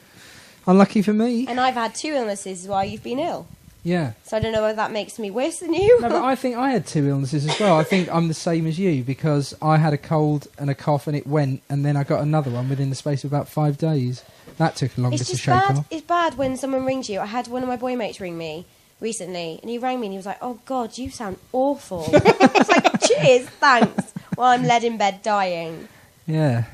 Unlucky for me. And I've had 2 illnesses while you've been ill. Yeah. So I don't know whether that makes me worse than you. No, but I think I had 2 illnesses as well. I think I'm the same as you because I had a cold and a cough and it went, and then I got another one within the space of about 5 days. That took longer It's to just shake bad. off. It's bad when someone rings you. I had one of my boy mates ring me recently, and he rang me and he was like, "Oh God, you sound awful." It's like, cheers, thanks. While I'm led in bed dying, Yeah.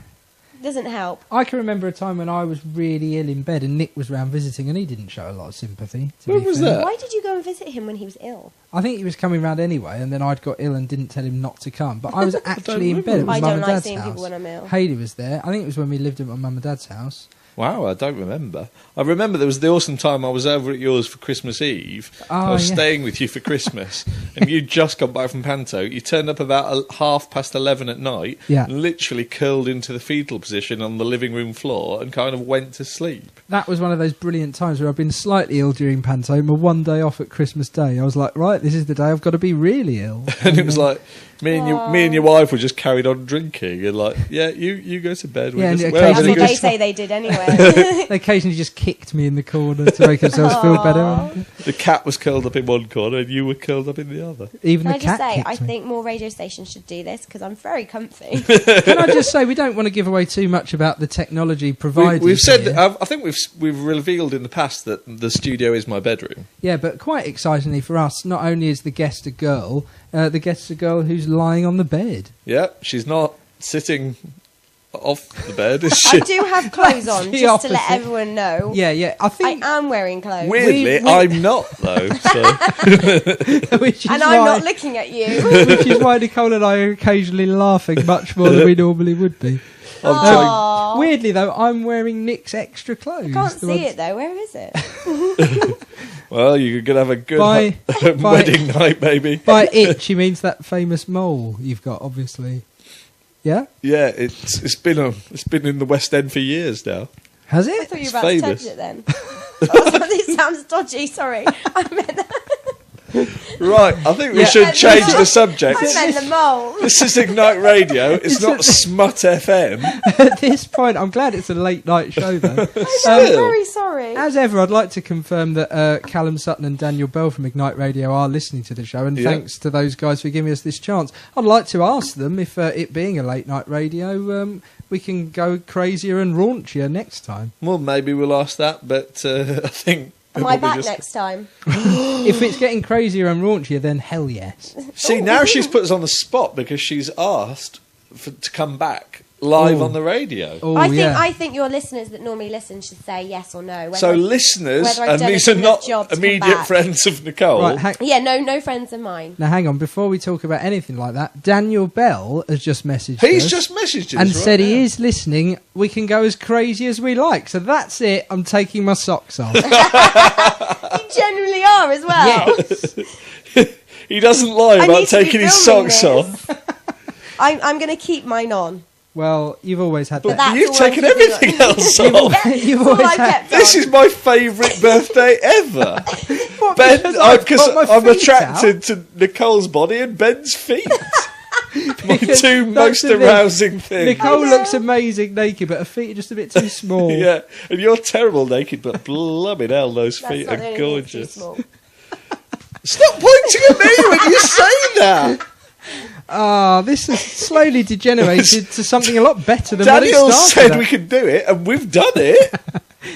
doesn't help. I can remember a time when I was really ill in bed and Nick was round visiting and he didn't show a lot of sympathy. When was that? Why did you go and visit him when he was ill? I think he was coming round anyway and then I'd got ill and didn't tell him not to come. But I was actually in bed at my I mum don't and like dad's seeing house. people when I'm ill. Hayley was there. I think it was when we lived at my mum and dad's house. Wow, I don't remember. I remember there was the awesome time I was over at yours for Christmas Eve. Oh, I was yeah. staying with you for Christmas, and you'd just got back from Panto. You turned up about 11:30 at night, Yeah. and literally curled into the fetal position on the living room floor and kind of went to sleep. That was one of those brilliant times where I've been slightly ill during Panto. My one day off at Christmas Day, I was like, right, this is the day I've got to be really ill. And it was like, me and your wife were just carried on drinking, and like, yeah, you go to bed. Yeah, and we're occasionally That's having what a they good say they did anyway. They occasionally just kicked me in the corner to make themselves feel better. The cat was curled up in one corner, and you were curled up in the other. Even Can the I just cat say, kicked I me. think more radio stations should do this because I'm very comfy. Can I just say, we don't want to give away too much about the technology provided. We've said here. that. I think we've revealed in the past that the studio is my bedroom. Yeah, but quite excitingly for us, not only is the guest a girl, the guest is a girl who's lying on the bed. Yeah, she's not sitting off the bed, is I she? do have clothes That's on, the just to let opposite. everyone know. Yeah, I I think, am wearing clothes. Weirdly, we- I'm not though. So. which is And why, I'm not looking at you. which is why Nicole and I are occasionally laughing much more than we normally would be. I'm trying. Aww. Weirdly though, I'm wearing Nick's extra clothes. I can't The see ones- it though. Where is it? Well, you're gonna have a good By- wedding night, baby. By it, she means that famous mole you've got, obviously. Yeah? Yeah, it's been in the West End for years now. Has I it? thought you It's were about famous. to touch it then. Oh, this sounds dodgy. Sorry, I meant that. Right, I think we Yeah. should change the subject. I meant the mole. This is Ignite Radio. It's not Smut FM. At this point, I'm glad it's a late night show, though. I'm Still. very sorry. As ever, I'd like to confirm that Callum Sutton and Daniel Bell from Ignite Radio are listening to the show, and Yeah. thanks to those guys for giving us this chance. I'd like to ask them if, it being a late night radio, we can go crazier and raunchier next time. Well, maybe we'll ask that, but I think. Am I back next time? If it's getting crazier and raunchier, then hell yes. See, now she's put us on the spot because she's asked to come back live Ooh. on the radio. Oh, I think your listeners that normally listen should say yes or no. So listeners, whether I've and done these a are good not job to come immediate back. friends of Nicole. Right, Yeah, no friends of mine. now hang on. Before we talk about anything like that, Daniel Bell has just messaged He's us just messaged us and right said he now. is listening. We can go as crazy as we like. So that's it. I'm taking my socks off. You generally are as well. Yes. He doesn't lie I about need to be taking his filming socks this. off. I'm going to keep mine on. Well, you've always had But that. that's you've all I'm taken keeping everything on. else off. You've That's all always I've had. kept This on. is my favourite birthday ever. What, Ben, I've because got my I'm feet attracted to Nicole's body and Ben's feet. My Because two that's most the thing. arousing things. Nicole I know. looks amazing naked, but her feet are just a bit too small. Yeah, and you're terrible naked, but blooming hell, those That's feet not the are only thing that's too gorgeous. small. Stop pointing at me when you say that. Ah, this has slowly degenerated to something a lot better than what it Daniel started said at. we could do it, and we've done it.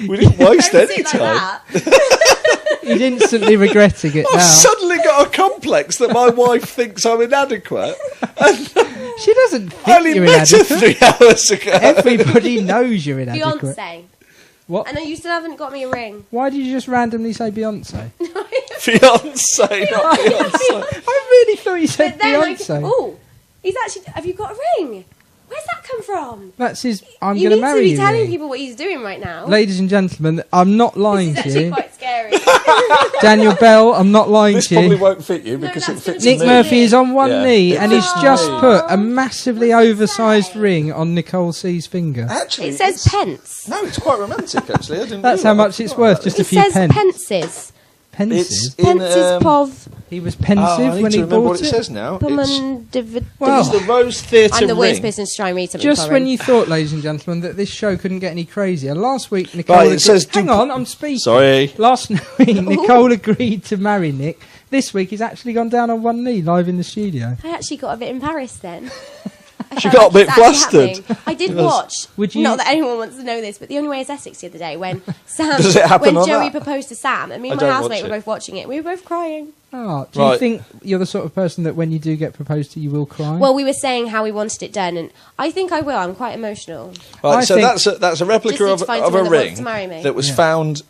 We didn't waste Don't any sit like time. that. He's instantly regretting it I've now. suddenly got a complex that my wife thinks I'm inadequate. And She doesn't I think only you're met her inadequate. 3 hours ago. Everybody knows you're inadequate. Beyonce. What? And then you still haven't got me a ring. Why did you just randomly say Beyonce? Fiance, not Beyonce. I really thought you said But then Beyonce. oh, he's actually. Have you got a ring? Where's that come from? That's his. I'm You going need to marry to be you. telling ring. people what he's doing right now. Ladies and gentlemen, I'm not lying This is to actually you. quite scary. Daniel Bell, I'm not lying This to probably you. won't fit you because that's it fits Nick me. Murphy is on one Yeah. knee It and he's fits just me. put a massively What's it oversized say? ring on Nicole See's finger. Actually, It says it's- pence. No, it's quite romantic, actually. I didn't That's how realise. much it's worth, just a It few says pence. pences. Pensive. in, Pences pov He was I pensive need when to he remember bought what it it. says now. It's, Well, it's the Rose Theatre I'm the worst ring. person to try and read something. just for when him. you thought, ladies and gentlemen, that this show couldn't get any crazier, last week Nicole... Right, it says Hang on, I'm speaking. Sorry. Last week Nicole agreed to marry Nick. This week he's actually gone down on one knee live in the studio. I actually got a bit embarrassed then. I She felt got a like bit it's actually flustered. happening. I did Yes. watch. Would you- Not that anyone wants to know this, but The Only Way is Essex the other day when Sam, Does it happen when on Joey that? proposed to Sam, and me I and my don't housemate watch were it. both watching it. We were both crying. Oh, do you Right. think you're the sort of person that when you do get proposed to, you will cry? Well, we were saying how we wanted it done, and I think I will. I'm quite emotional. Right, I so think- that's a replica Just need of, to find of a someone that wants ring to marry me. that was Yeah. found,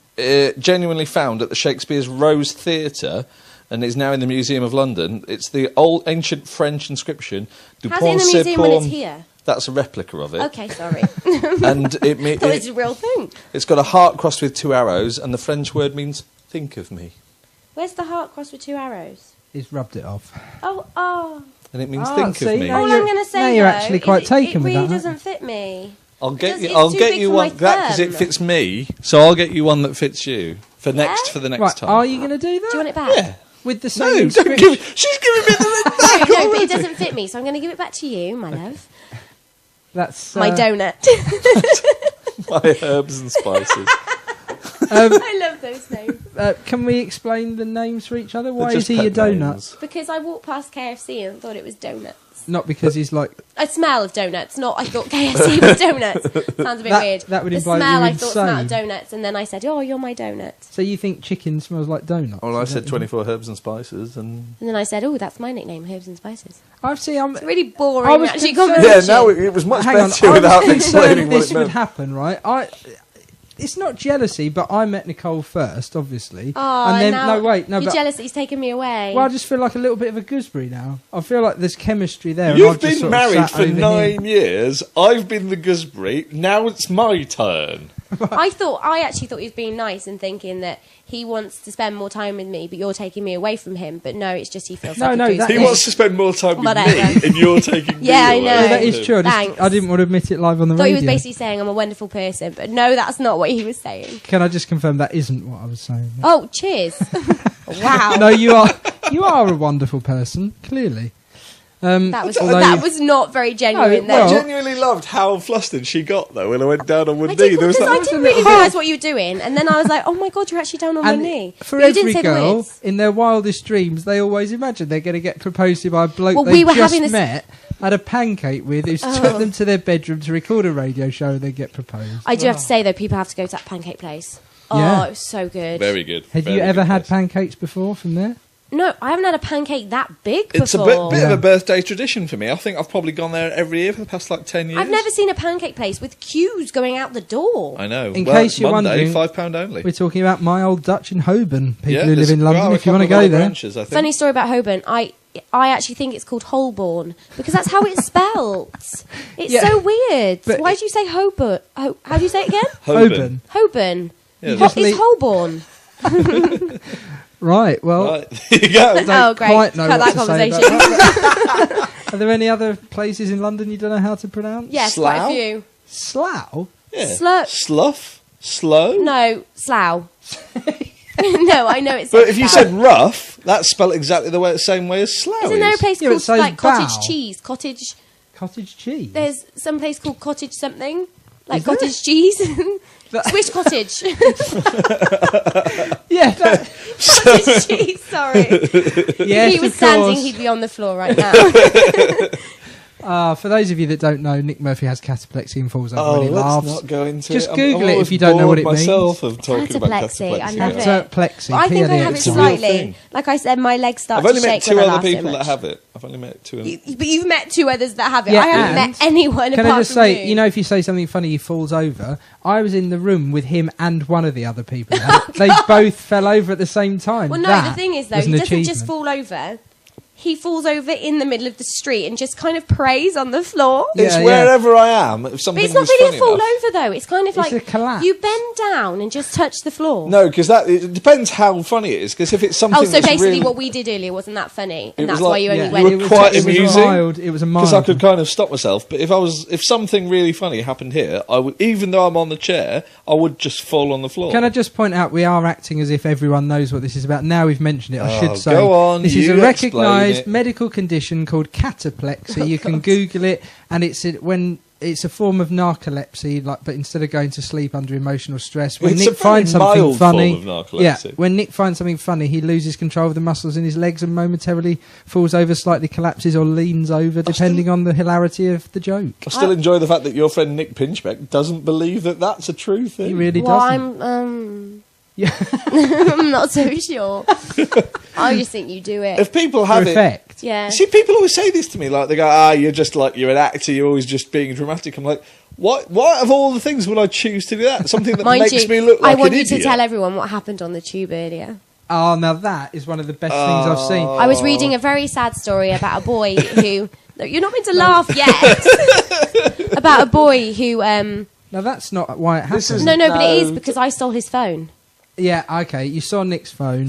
genuinely found at the Shakespeare's Rose Theatre, and is now in the Museum of London. It's the old ancient French inscription. Du How's it in the Pont museum when it's Pont. here? That's a replica of it, Okay, sorry. and I thought it's a real thing. it's got a heart crossed with 2 arrows, and the French word means "think of me," Where's the heart crossed with 2 arrows? He's rubbed it off. Oh. and it means Ah, "think see, of me." now All you're- I'm going to say, now you're though, actually quite is taken it with really that, doesn't fit me. I'll get you. It's I'll too get big you for one my because it thumb. fits me. So I'll get you one that fits you for Yeah? the next Right, time. are you going to do that? Do you want it back? Yeah. With the same No, don't inscription? give. She's giving me the ring No, back no, but already. it doesn't fit me, so I'm going to give it back to you, my love. That's My donut. My herbs and spices. I love those names. Can we explain the names for each other? Why They're is just he your pet donut? names. Because I walked past KFC and thought it was donuts. Not because he's like... I smell of donuts, not I thought KFC was donuts. Sounds a bit That- weird. that would the imply smell you're I thought smelled of insane. donuts, and then I said, "Oh, you're my donut." So you think chicken smells like donuts? Well, I Is said that- 24 herbs and spices, and And then I said, "Oh, that's my nickname, Herbs and Spices." I've seen... It's a really boring, I was actually, concerned- conversation. yeah, now it was much Hang on, better I was without concerned explaining what this it would meant. happen, right? It's not jealousy, but I met Nicole first, obviously. Oh, and then now no, you're but jealous that he's taken me away. well, I just feel like a little bit of a gooseberry now. I feel like there's chemistry there. and You've I've just been sort of married sat for over 9 here. years. I've been the gooseberry. Now it's my turn. I actually thought he was being nice and thinking that he wants to spend more time with me, but you're taking me away from him. But no, it's just he feels No, like no, a that gooseberry. He wants to spend more time with Whatever. me, and you're taking me Yeah, I away. know. Yeah, that is true. Thanks. I didn't want to admit it live on the I thought radio. he was basically saying I'm a wonderful person, but no, that's not what he was saying. Can I just confirm that isn't what I was saying? Oh, cheers! Wow, No, you are a wonderful person, clearly. that was not very genuine. No, I well- though. genuinely loved how flustered she got though when I went down on one I knee. did, There was because I that. didn't really realise what you were doing, and then I was like, "Oh my god, you're actually down on And my knee." for But you didn't every say the girl, words. in their wildest dreams, they always imagine they're going to get proposed to by a bloke Well, they we were just having this- met, had a pancake with, who's Oh. took them to their bedroom to record a radio show and they get proposed. I do have to say though, people have to go to that pancake place. Oh, Yeah. it was so good. Very good. Have very you ever good had place. pancakes before from there? No, I haven't had a pancake that big before. It's a bit of Yeah. a birthday tradition for me. I think I've probably gone there every year for the past like 10 years. I've never seen a pancake place with queues going out the door. I know. In Well, case it's you're Monday, wondering, £5 only. We're talking about My Old Dutch in Holborn. People who live there's- in London, well, if you want to a couple go of there. branches, I think. Funny story about Holborn. I actually think it's called Holborn because that's how it's spelt. It's Yeah. so weird. But Why do you say Holborn? How do you say it again? Holborn. Holborn. Yeah, just It's leave- Holborn. Right, well, Right, there you go. Oh, great. quite know Cut what that to say about conversation. that. Are there any other places in London you don't know how to pronounce? Yes, quite a Slough? few. Slough? Yeah. Slur- Slough? Slow? No, Slough. No, I know it's. But if you said rough, that's spelled exactly the same way as Slough isn't there a is. place Yeah, but called so's like cottage bow. cheese? Cottage. Cottage cheese? There's some place called cottage something, like Is there? cottage cheese. Swiss cottage. Yeah, that, Cottage chease, sorry. yes, if he was of standing, course. he'd be on the floor right now. For those of you that don't know, Nick Murphy has cataplexy and falls over Oh, when he let's laughs. not go into Just it. Google I'm it if always you don't know what bored it means. myself of talking about Cataplexy, I love it. Cataplexy. Well, I think I have it It's a real slightly. thing. Like I said, my legs start I've only to met shake two when I other laugh so people that much. have it. I've only met two. But you've met two others that have it. Yeah, I haven't and met anyone Can apart I just from say, you know, if you say something funny, he falls over. I was in the room with him and one of the other people. They both fell over at the same time. Well, no, That the thing is, though, was he an doesn't just achievement. fall over. He falls over in the middle of the street and just kind of prays on the floor. It's Yeah, yeah. wherever I am. If But something it's not is really funny a fall enough. over, though. It's kind of It's like a collapse. you bend down and just touch the floor. No, because it depends how funny it is. Because if it's something Oh, so that's basically really, what we did earlier wasn't that funny, It and was that's like- why you only Yeah. went. You were quite it was amusing. It was a mild. because I could kind of stop myself. But if something really funny happened here, I would, even though I'm on the chair, I would just fall on the floor. Can I just point out, we are acting as if everyone knows what this is about. Now we've mentioned it, I Oh, should say. go on, this is you a explain recognised it. medical condition called cataplexy. You can Google it, and when it's a form of narcolepsy, but instead of going to sleep under emotional stress, when It's Nick a very finds something mild funny, form of narcolepsy. yeah, when Nick finds something funny, he loses control of the muscles in his legs and momentarily falls over, slightly collapses, or leans over, depending on the hilarity of the joke. I still enjoy the fact that your friend Nick Pinchbeck doesn't believe that that's a true thing. He really Well, doesn't. Yeah. I'm not so sure. I just think you do it. If people For have it, effect. Yeah. see, people always say this to me. Like they go, you're an actor. You're always just being dramatic. I'm like, what? Why of all the things would I choose to do that? Something that Mind makes you, me look like I want an you to idiot. tell everyone what happened on the tube earlier. Oh, now that is one of the best things I've seen. I was reading a very sad story about a boy who. No, you're not meant to laugh yet. About a boy who. Now that's not why it happened. This is- No, but it is No. because I stole his phone. Yeah, okay. You saw Nick's phone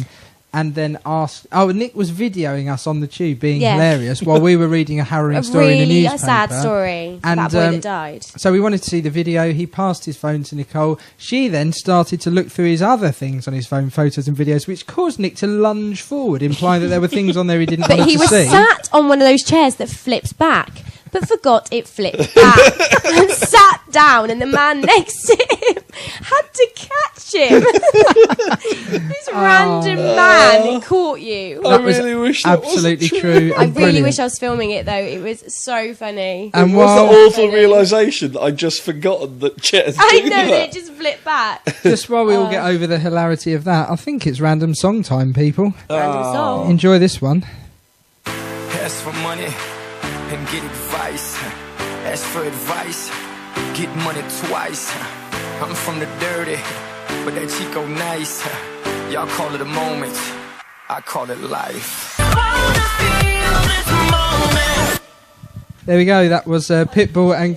and then asked... Oh, Nick was videoing us on the tube being Yeah. hilarious while we were reading a harrowing A story in a really newspaper. sad story And, about a boy that died. So we wanted to see the video. He passed his phone to Nicole. She then started to look through his other things on his phone, photos and videos, which caused Nick to lunge forward, implying that there were things on there he didn't But want he to was see. sat on one of those chairs that flips back, but forgot it flipped back and sat down, and the man next to him had to catch him. This random man caught you. I That was really wish that absolutely wasn't true. I and really brilliant. wish I was filming it though. It was so funny. And It was while the awful realisation that I'd just forgotten that chairs I do know that that. it just flipped back. just while we all get over the hilarity of that, I think it's random song time, people. Random song. Enjoy this one. Ask for money and get advice. Ask for advice, get money twice. I'm from the dirty, but that Chico nice. Y'all call it a moment, I call it life. There we go. That was Pitbull and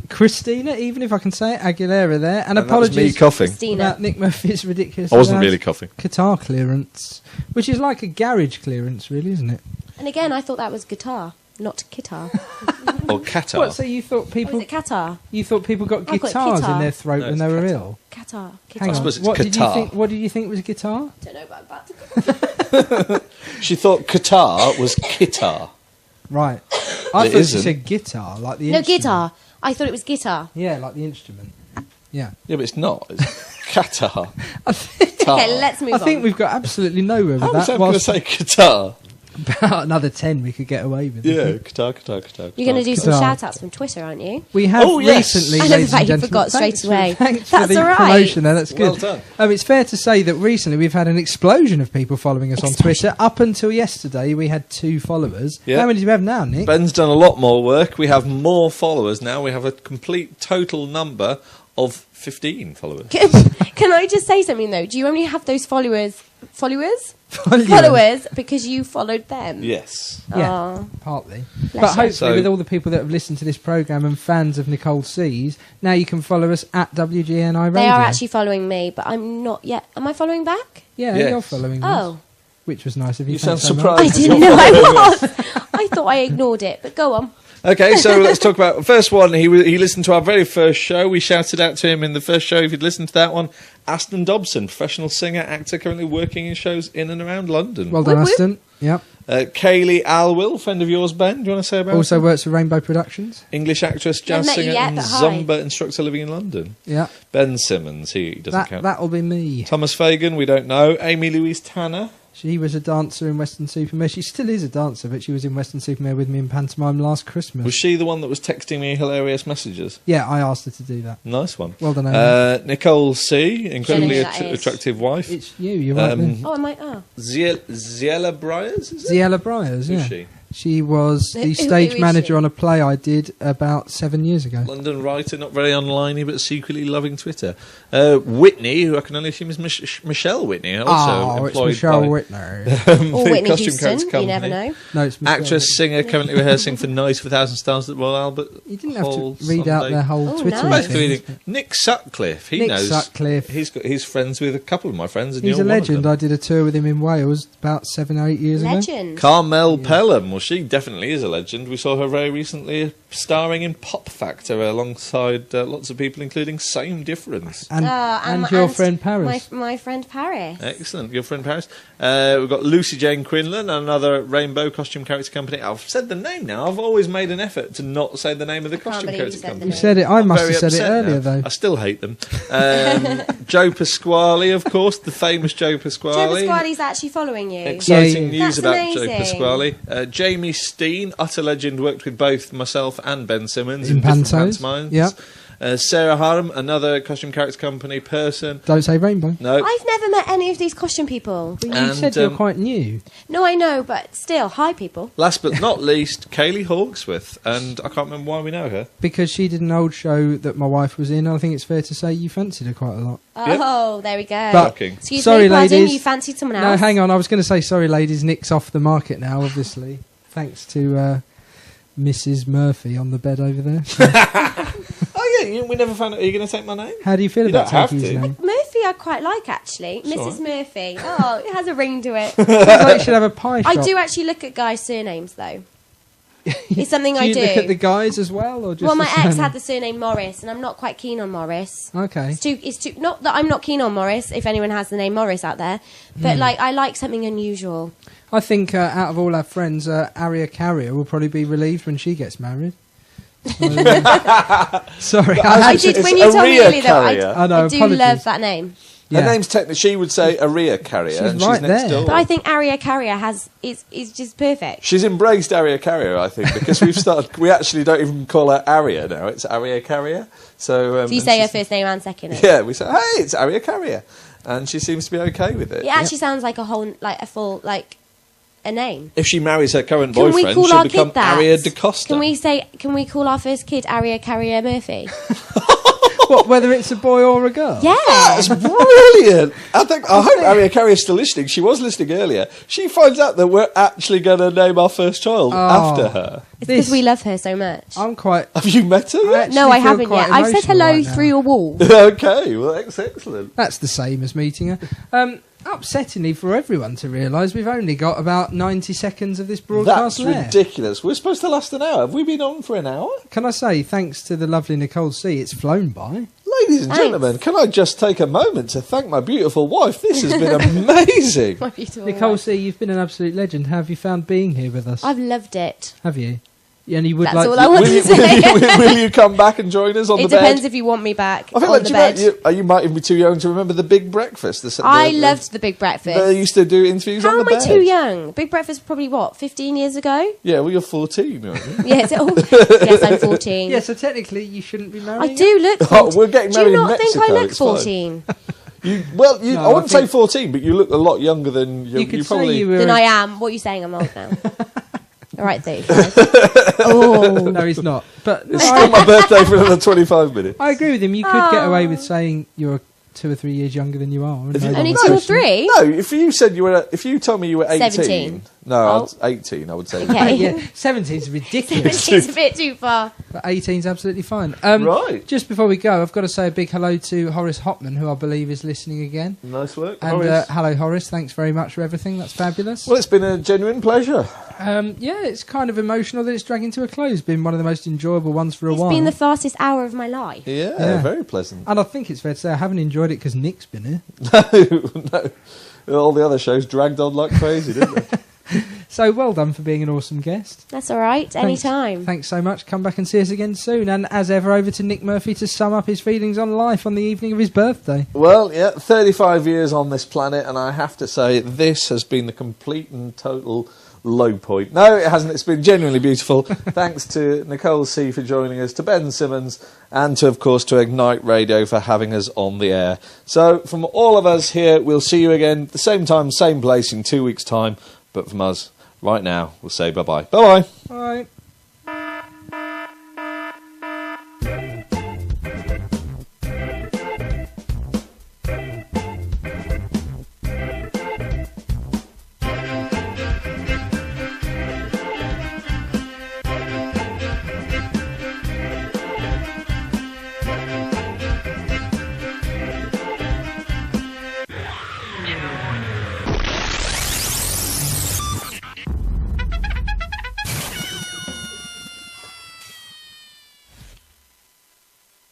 Christina, even if I can say it, Aguilera there. And And that was me apologies coughing. Christina. about Nick Murphy's ridiculous. I wasn't loud really coughing. Guitar clearance, which is like a garage clearance, really, isn't it? And again, I thought that was guitar, not guitar. Or Qatar. What? So you thought Oh, people? is it Qatar? You thought people got I got guitars in guitar. their throat No, when it's they were Qatar. ill? Qatar. Hang on. suppose it's What did you Qatar. think? What did you think was guitar? Don't know about that. She thought Qatar was Kitar. Right. I It thought you isn't. said guitar, like the No, instrument. guitar. I thought it was guitar. Yeah, like the instrument. Yeah. Yeah, but it's not. It's Qatar. I think, Okay, let's move I on. think we've got absolutely nowhere with How was that. I going to Whilst say Qatar? about another 10 we could get away with. I Yeah, think. Qatar. You're going to do some Qatar. shout-outs from Twitter, aren't you? We have Oh, yes. recently, I love ladies the fact and you gentlemen, forgot straight away. Thanks That's for the all right. promotion there, that's good. Well done. It's fair to say that recently we've had an explosion of people following us on Twitter. Up until yesterday, we had 2 followers. Yeah. How many do we have now, Nick? Ben's done a lot more work. We have more followers now. We have a complete total number of 15 followers. Can I just say something, though? Do you only have those followers because you followed them? Yes. Yeah, Oh. partly. Bless But you. hopefully So- with all the people that have listened to this programme and fans of Nicole See's, now you can follow us at WGNI Radio. They are actually following me, but I'm not yet. Am I following back? Yeah, Yes. you're following us. Oh. Which was nice of you. You sound Thanks so much. surprised. I didn't know I was. I thought I ignored it, but go on. Okay, so let's talk about the first one. He listened to our very first show. We shouted out to him in the first show, if you'd listened to that one. Aston Dobson, professional singer, actor, currently working in shows in and around London. Well done, Whoop, whoop. Aston. Yep. Kaylee Alwill, friend of yours, Ben. Do you want to say about Also her? works for Rainbow Productions. English actress, Haven't jazz met you singer, yet, and but hi. Zumba instructor living in London. Yeah. Ben Simmons, he doesn't count. That'll be me. Thomas Fagan, we don't know. Amy Louise Tanner. She was a dancer in Weston-super-Mare. She still is a dancer, but she was in Weston-super-Mare with me in pantomime last Christmas. Was she the one that was texting me hilarious messages? Yeah, I asked her to do that. Nice one. Well done, Amy. Nicole See, incredibly Don't know who that is. attractive wife. It's you're right there. Oh, I might. Oh. Ziella Briers, is it? Ziella Briers, yeah. Who's she? She was Who the is stage she? manager on a play I did about 7 years ago. London writer, not very online-y, but secretly loving Twitter. Whitney, who I can only assume is Michelle Whitney, also It's employed Michelle by Whitney. Or the Whitney costume Houston. character You company. never know. No, it's Michelle Actress, singer, currently rehearsing for Night of 1,000 Stars at Royal Albert You didn't have Hall to read out Sunday. their whole Oh, Twitter nice. thing. Nick Sutcliffe, he Nick knows. Sutcliffe. He's friends with a couple of my friends, and He's you're a one of legend. them. I did a tour with him in Wales about 7 or 8 years ago. Legend. Carmel Pelham, well, she definitely is a legend. We saw her very recently starring in Pop Factor alongside lots of people, including Same Difference. And your friend Paris. My friend Paris. Excellent, your friend Paris. We've got Lucy Jane Quinlan, another rainbow costume character company. I've said the name now. I've always made an effort to not say the name of the costume believe you character said the company. You said it. I I'm must very have said it upset earlier, now. though. I still hate them. Joe Pasquale, of course, the famous Joe Pasquale. Joe Pasquale's actually following you. Exciting Yeah. news That's about Joe amazing. Pasquale. Jamie Steen, utter legend, worked with both myself and Ben Simmons In in different Pantos, pantomimes. yeah. Sarah Harum, another costume character company person. Don't say rainbow. No. I've never met any of these costume people. But you And, said you're quite new. No, I know, but still, hi people. Last but not least, Kaylee Hawksworth, and I can't remember why we know her. Because she did an old show that my wife was in, I think it's fair to say you fancied her quite a lot. Oh, there we go. But- Shocking. Excuse Sorry, me, pardon, ladies. you fancied someone No, else? hang on. I was going to say, sorry, ladies, Nick's off the market now, obviously. Thanks to Mrs. Murphy on the bed over there. Oh yeah, we never found out. Are you going to take my name? How do you feel You about don't have taking his to. name? Murphy I quite like, actually. Mrs. Murphy. Oh, it has a ring to it. Sounds like you should have a pie shop. I do actually look at guys' surnames, though. It's something do I you do. look at the guys as well, or just Well, the my ex surname? had the surname Morris, and I'm not quite keen on Morris. Okay. It's too. Not that I'm not keen on Morris. If anyone has the name Morris out there, but like I like something unusual. I think out of all our friends, Aria Carrier will probably be relieved when she gets married. So, sorry, I It's- did it's when you told me Aria earlier that Carrier. I know, I do apologies. love that name. Her name's technically, she would say Aria Carrier, She's and right she's next there. door. But I think Aria Carrier is just perfect. She's embraced Aria Carrier, I think, because we actually don't even call her Aria now, it's Aria Carrier. So So you say her first name and second name. Yeah, we say, hey, it's Aria Carrier. And she seems to be okay with it. It actually sounds like a name. If she marries her current Can we boyfriend, call she'll our become kid that? Aria DeCosta. Can we call our first kid Aria Carrier Murphy? What, whether it's a boy or a girl? Yeah. That's brilliant. I hope Aria Carrier's still listening. She was listening earlier. She finds out that we're actually going to name our first child after her. It's because we love her so much. I'm quite... Have you met her yet? No, actually I feel haven't quite yet. I've said emotional hello right now. through a wall. Okay, well, that's excellent. That's the same as meeting her. Upsettingly for everyone to realise, we've only got about 90 seconds of this broadcast That's left. ridiculous. We're supposed to last an hour. Have we been on for an hour? Can I say, thanks to the lovely Nicole See, it's flown by. Ladies and Thanks. gentlemen, can I just take a moment to thank my beautiful wife? This has been amazing. My beautiful Nicole wife. See, you've been an absolute legend. How have you found being here with us? I've loved it. Have you? And you would That's like all to... I want will, to you, say. will you come back and join us on It the depends bed? if you want me back I feel on like the you, know, bed. you might even be too young to remember the Big Breakfast. I loved the Big Breakfast. They used to do interviews How on the am I bed. too young? Big Breakfast probably, 15 years ago? Yeah, well, you're 14, aren't you? Yes, yes, I'm 14. Yeah, so technically you shouldn't be married. I do look 14. Oh, we're getting Do married you in not think Mexico, I look it's fine. 14? No, I wouldn't I say think- 14, but you look a lot younger than You could probably. say you were... Then I am. What are you saying? I'm old now. All right, 35. Oh. No, he's not. But It's still my birthday for another 25 minutes. I agree with him. You could get away with saying you're 2 or 3 years younger than you are. and no Only one 2 or would question. 3? No, if you told me you were 18, 17. no, Oh. 18, I would say. Okay. Yeah, 17's ridiculous. It's a bit too far. But 18's absolutely fine. Right. Just before we go, I've got to say a big hello to Horace Hopman, who I believe is listening again. Nice work, And Horace. hello, Horace. Thanks very much for everything. That's fabulous. Well, it's been a genuine pleasure. Yeah, it's kind of emotional that it's dragging to a close. Been one of the most enjoyable ones for a It's while. been the fastest hour of my life. Yeah, Yeah. very pleasant. And I think it's fair to say I haven't enjoyed it because Nick's been here. No. All the other shows dragged on like crazy, didn't they? So well done for being an awesome guest. That's all right. Anytime. Thanks so much. Come back and see us again soon. And as ever, over to Nick Murphy to sum up his feelings on life on the evening of his birthday. Well, yeah, 35 years on this planet, and I have to say, this has been the complete and total low point. No, it hasn't. It's been genuinely beautiful. Thanks to Nicole See for joining us, to Ben Simmons, and to, of course, to Ignite Radio for having us on the air. So, from all of us here, we'll see you again at the same time, same place in 2 weeks' time. But from us, right now, we'll say bye-bye. Bye-bye. Bye.